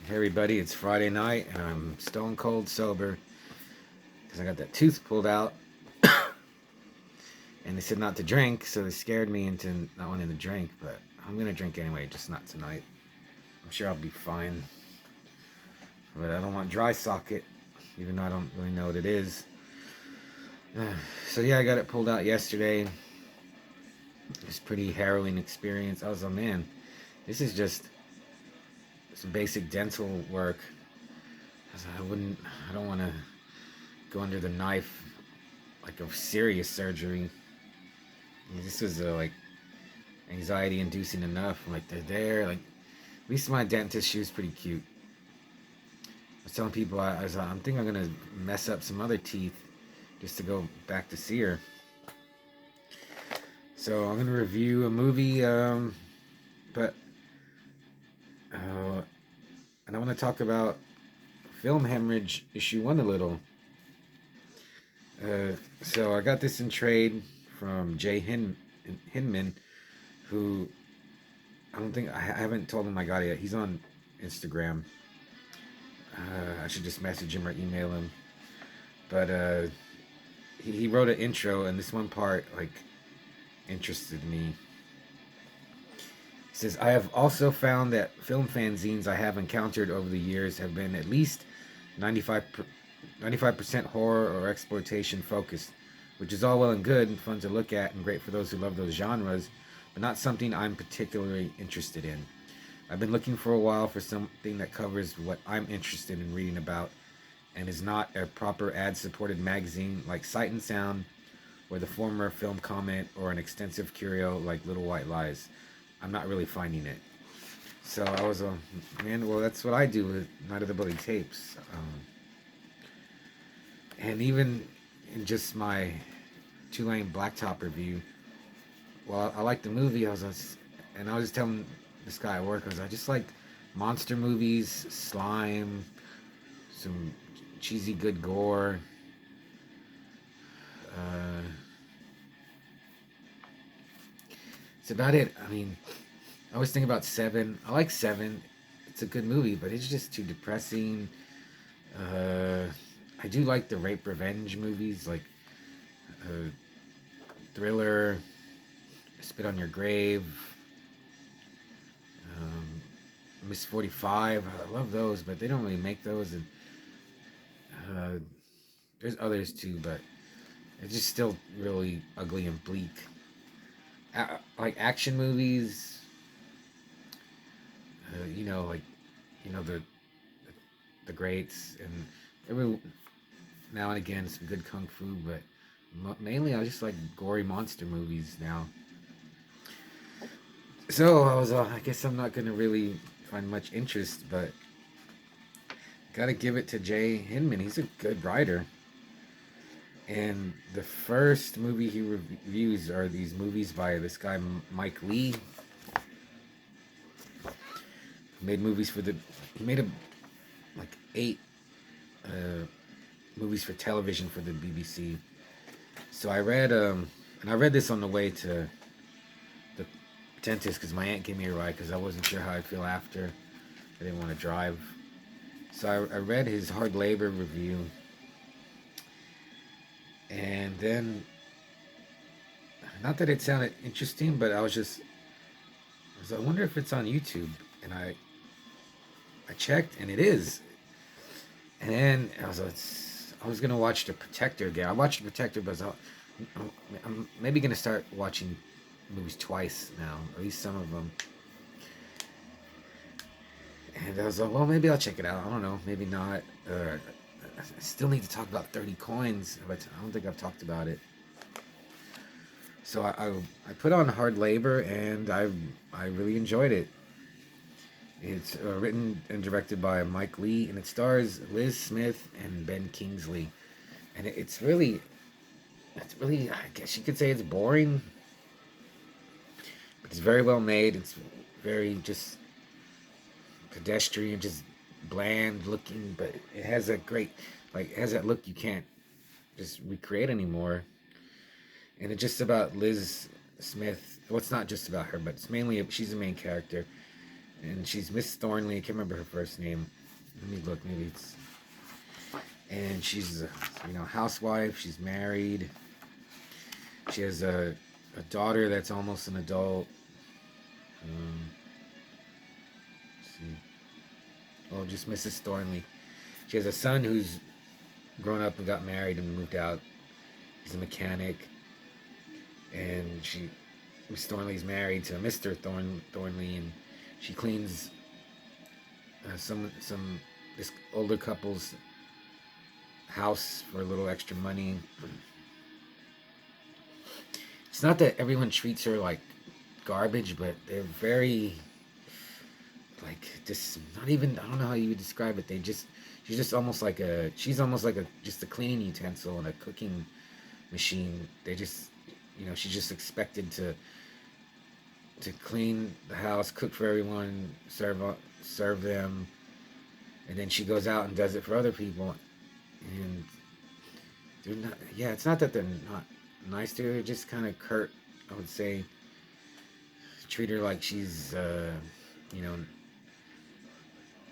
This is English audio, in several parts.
Hey everybody, it's Friday night and I'm stone cold sober because I got that tooth pulled out and they said not to drink, so they scared me into not wanting to drink, but I'm gonna drink anyway, just not tonight. I'm sure I'll be fine, but I don't want dry socket, even though I don't really know what it is. So yeah, I got it pulled out yesterday. It was a pretty harrowing experience. I was like, man, this is just some basic dental work. I don't want to go under the knife like a serious surgery. This was like anxiety inducing enough. I'm like, they're there. Like, at least my dentist, she was pretty cute. I was telling people, I'm thinking I'm gonna mess up some other teeth just to go back to see her. So I'm gonna review a movie, but and I want to talk about Film Hemorrhage issue one a little. So I got this in trade from Jay Hinman, who I don't think I haven't told him I got it yet. He's on Instagram. I should just message him or email him. But he wrote an intro, and this one part like interested me. He says, "I have also found that film fanzines I have encountered over the years have been at least 95% horror or exploitation focused, which is all well and good and fun to look at and great for those who love those genres, but not something I'm particularly interested in. I've been looking for a while for something that covers what I'm interested in reading about and is not a proper ad-supported magazine like Sight and Sound or the former Film Comment or an extensive curio like Little White Lies. I'm not really finding it." So I was man, well, that's what I do with Night of the Bloody Tapes. And even in just my Two-Lane Blacktop review, well, I liked the movie. And I was just telling this guy at work, I just like monster movies, slime, some cheesy good gore. Uh, it's about it. I mean, I always think about Seven. I like Seven. It's a good movie, but it's just too depressing. Uh, I do like the rape revenge movies, like uh, Thriller, Spit on Your Grave, um, Miss 45. I love those, but they don't really make those. And uh, there's others too, but it's just still really ugly and bleak. Like action movies, like the greats, and every now and again some good kung fu, but mainly I just like gory monster movies now. So I guess I'm not gonna really find much interest, but gotta give it to Jay Hinman. He's a good writer. And the first movie he reviews are these movies by this guy Mike Lee. He made movies for the. He made like 8 movies for television for the BBC. So I read and I read this on the way to the dentist because my aunt gave me a ride because I wasn't sure how I'd feel after. I didn't want to drive. So I read his Hard Labor review, and then not that it sounded interesting, but I wonder if it's on YouTube, and I checked, and it is. And then I was gonna watch The Protector again. I watched The Protector, but I'm maybe gonna start watching movies twice now, at least some of them. And I was like, well, maybe I'll check it out. I don't know, maybe not. I still need to talk about 30 Coins, but I don't think I've talked about it. So I put on Hard Labor, and I really enjoyed it. It's written and directed by Mike Lee, and it stars Liz Smith and Ben Kingsley. And I guess you could say it's boring, but it's very well made. It's very just pedestrian, just bland looking, but it has a great, it has that look you can't just recreate anymore. And it's just about Liz Smith. Well, it's not just about her, but it's mainly she's the main character. and she's Miss Thornley. I can't remember her first name. Let me look. Maybe it's. And she's a, housewife. She's married. She has a daughter that's almost an adult. Let's see. Oh, just Mrs. Thornley. She has a son who's grown up and got married and moved out. He's a mechanic, and Miss Thornley's married to Mr. Thornley, and she cleans some this older couple's house for a little extra money. It's not that everyone treats her like garbage, but they're very like just not even, I don't know how you would describe it. She's almost like a just a cleaning utensil and a cooking machine. They just she's just expected to clean the house, cook for everyone, serve them, and then she goes out and does it for other people. And they're not, yeah, it's not that they're not nice to her, they're just kind of curt, I would say. Treat her like she's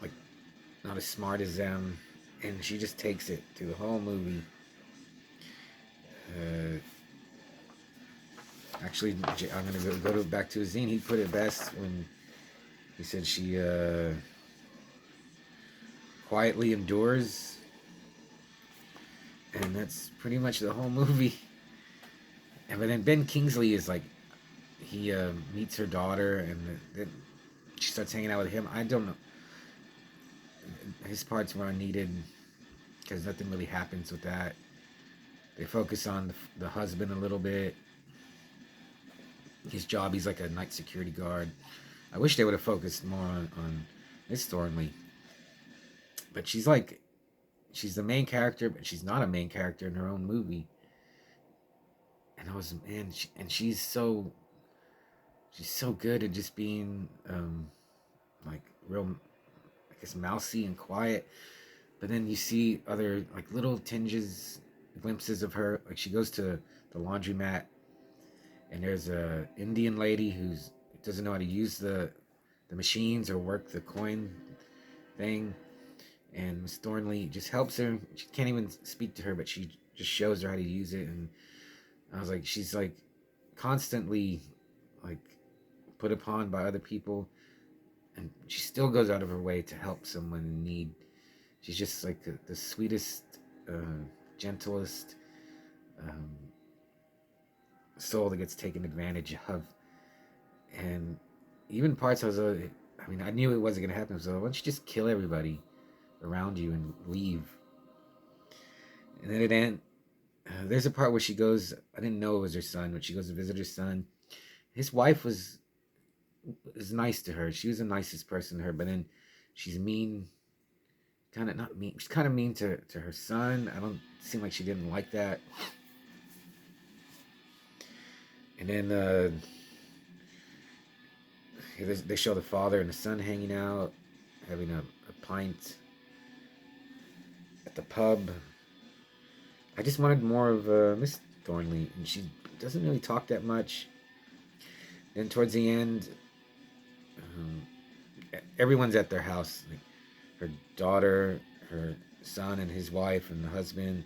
like not as smart as them, and she just takes it through the whole movie. Actually, I'm gonna go back to Azine. He put it best when he said she quietly endures, and that's pretty much the whole movie. And but then Ben Kingsley is like, he meets her daughter, and then she starts hanging out with him. I don't know. His parts were unneeded because nothing really happens with that. They focus on the husband a little bit. His job, he's like a night security guard. I wish they would have focused more on Miss Thornley. But she's the main character, but she's not a main character in her own movie. And she's so good at just being like real, I guess, mousy and quiet. But then you see other like little glimpses of her. Like she goes to the laundromat, and there's a Indian lady who doesn't know how to use the machines or work the coin thing, and Miss Thornley just helps her. She can't even speak to her, but she just shows her how to use it. And I was like, she's like constantly like put upon by other people, and she still goes out of her way to help someone in need. She's just like the sweetest, gentlest soul that gets taken advantage of. And even parts I was, I knew it wasn't gonna happen. So why don't you just kill everybody around you and leave? And then it ends. There's a part where she goes. I didn't know it was her son, but she goes to visit her son. His wife was nice to her. She was the nicest person to her, but then she's mean. Kind of not mean. She's kind of mean to her son. I don't seem like she didn't like that. And then they show the father and the son hanging out, having a pint at the pub. I just wanted more of Miss Thornley, and she doesn't really talk that much. Then towards the end, everyone's at their house. Like her daughter, her son, and his wife, and the husband,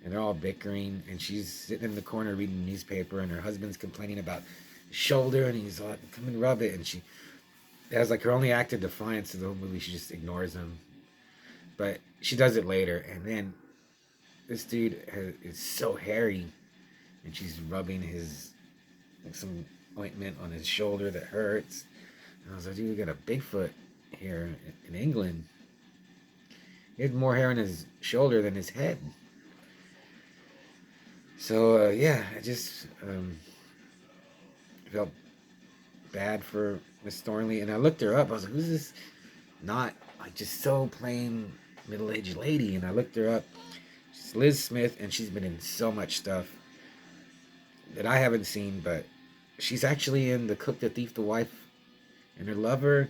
and they're all bickering. And she's sitting in the corner reading the newspaper, and her husband's complaining about his shoulder, and he's like, "Come and rub it." And she has like her only act of defiance of the whole movie. She just ignores him, but she does it later, and then this dude is so hairy, and she's rubbing some ointment on his shoulder that hurts. And I was like, dude, we got a Bigfoot here in England. He had more hair on his shoulder than his head. So yeah, I just felt bad for Miss Thornley, and I looked her up. I was like, who's this? Not like just so plain middle-aged lady, and I looked her up. She's Liz Smith, and she's been in so much stuff that I haven't seen, but she's actually in The Cook, the Thief, the Wife, and Her Lover.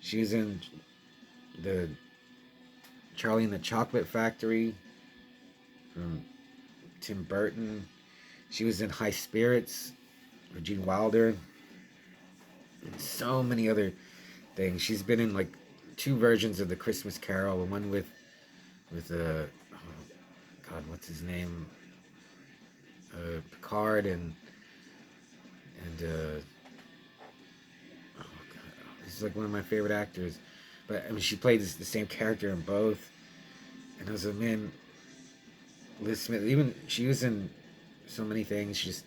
She's in the Charlie and the Chocolate Factory from Tim Burton. She was in High Spirits with Gene Wilder, and so many other thing. She's been in like two versions of the Christmas Carol. One with oh, God, what's his name? Picard and oh God, he's like one of my favorite actors. But I mean, she played the same character in both, and I was like, man, Liz Smith. Even she was in so many things. She's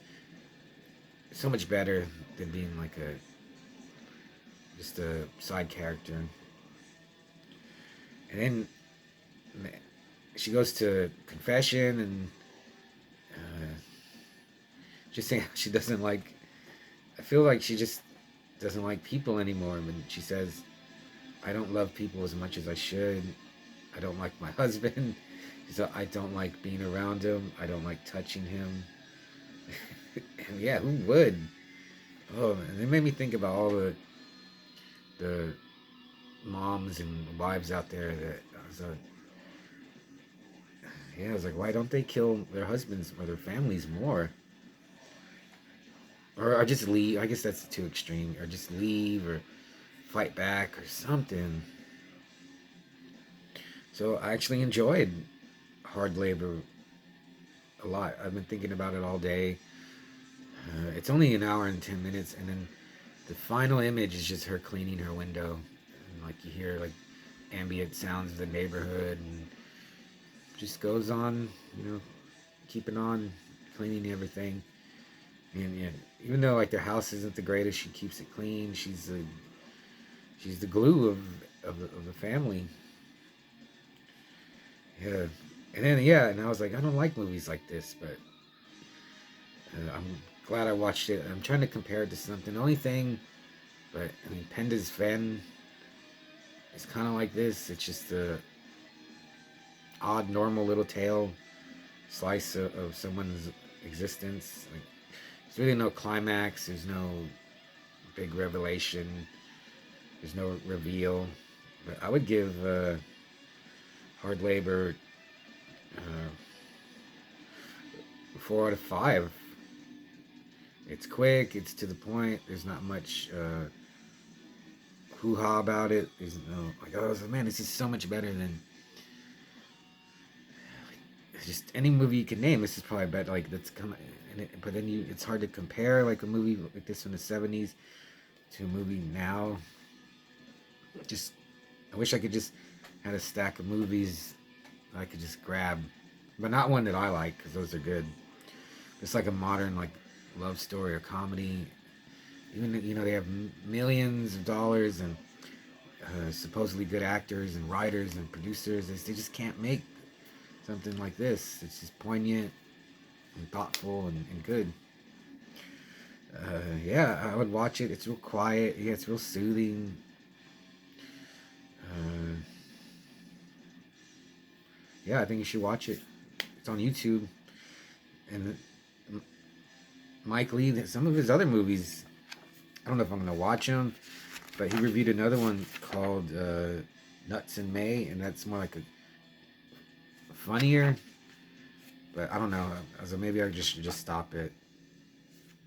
so much better than being like a just a side character. And then she goes to confession and uh, just saying she doesn't like. I feel like she just doesn't like people anymore. When she says, "I don't love people as much as I should. I don't like my husband. So I don't like being around him. I don't like touching him." And yeah, who would? Oh, and it made me think about all the moms and wives out there that I was yeah, I was like, why don't they kill their husbands or their families more? Or just leave. I guess that's too extreme. Or just leave or fight back or something. So I actually enjoyed Hard Labor a lot. I've been thinking about it all day. It's only an hour and 10 minutes, and then the final image is just her cleaning her window, and like you hear like ambient sounds of the neighborhood, and just goes on, keeping on cleaning everything. And even though like their house isn't the greatest, she keeps it clean. She's the glue of the family. Yeah, and then and I was like, I don't like movies like this, but I'm glad I watched it. I'm trying to compare it to something. The only thing, but I mean, Penda's Fen is kind of like this. It's just a odd, normal little tale slice of someone's existence. Like, there's really no climax. There's no big revelation. There's no reveal. But I would give Hard Labor uh, 4 out of 5. It's quick. It's to the point. There's not much hoo-ha about it. There's no like, oh man, this is so much better than just any movie you can name. This is probably better. Like that's come, but then it's hard to compare like a movie like this from the '70s to a movie now. Just I wish I could just had a stack of movies that I could just grab, but not one that I like because those are good. It's like a modern like love story or comedy. Even they have millions of dollars and supposedly good actors and writers and producers. They just can't make something like this. It's just poignant and thoughtful and good. Yeah, I would watch it. It's real quiet. Yeah, it's real soothing. Uh, yeah, I think you should watch it. It's on YouTube. And Mike Lee, some of his other movies, I don't know if I'm going to watch them, but he reviewed another one called Nuts in May, and that's more like a funnier, but I don't know. So maybe I just stop at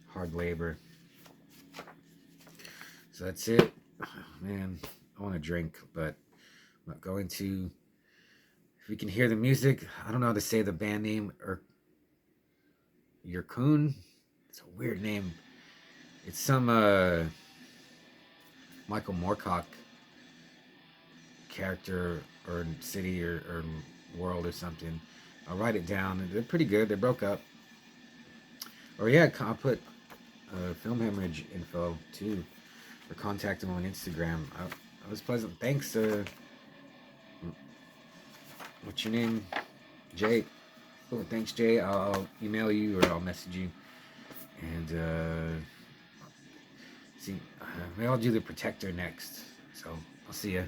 Hard Labor. So that's it. Man, I want to drink, but I'm not going to. If you can hear the music, I don't know how to say the band name, or Yurkun. It's a weird name. It's some Michael Moorcock character or city or world or something. I'll write it down. They're pretty good. They broke up. Or yeah, I'll put Film Hemorrhage info too, or contact them on Instagram. I was pleasant. Thanks. What's your name? Jay. Oh, thanks, Jay. I'll email you or I'll message you. And see, maybe I'll do the Protector next. So I'll see ya.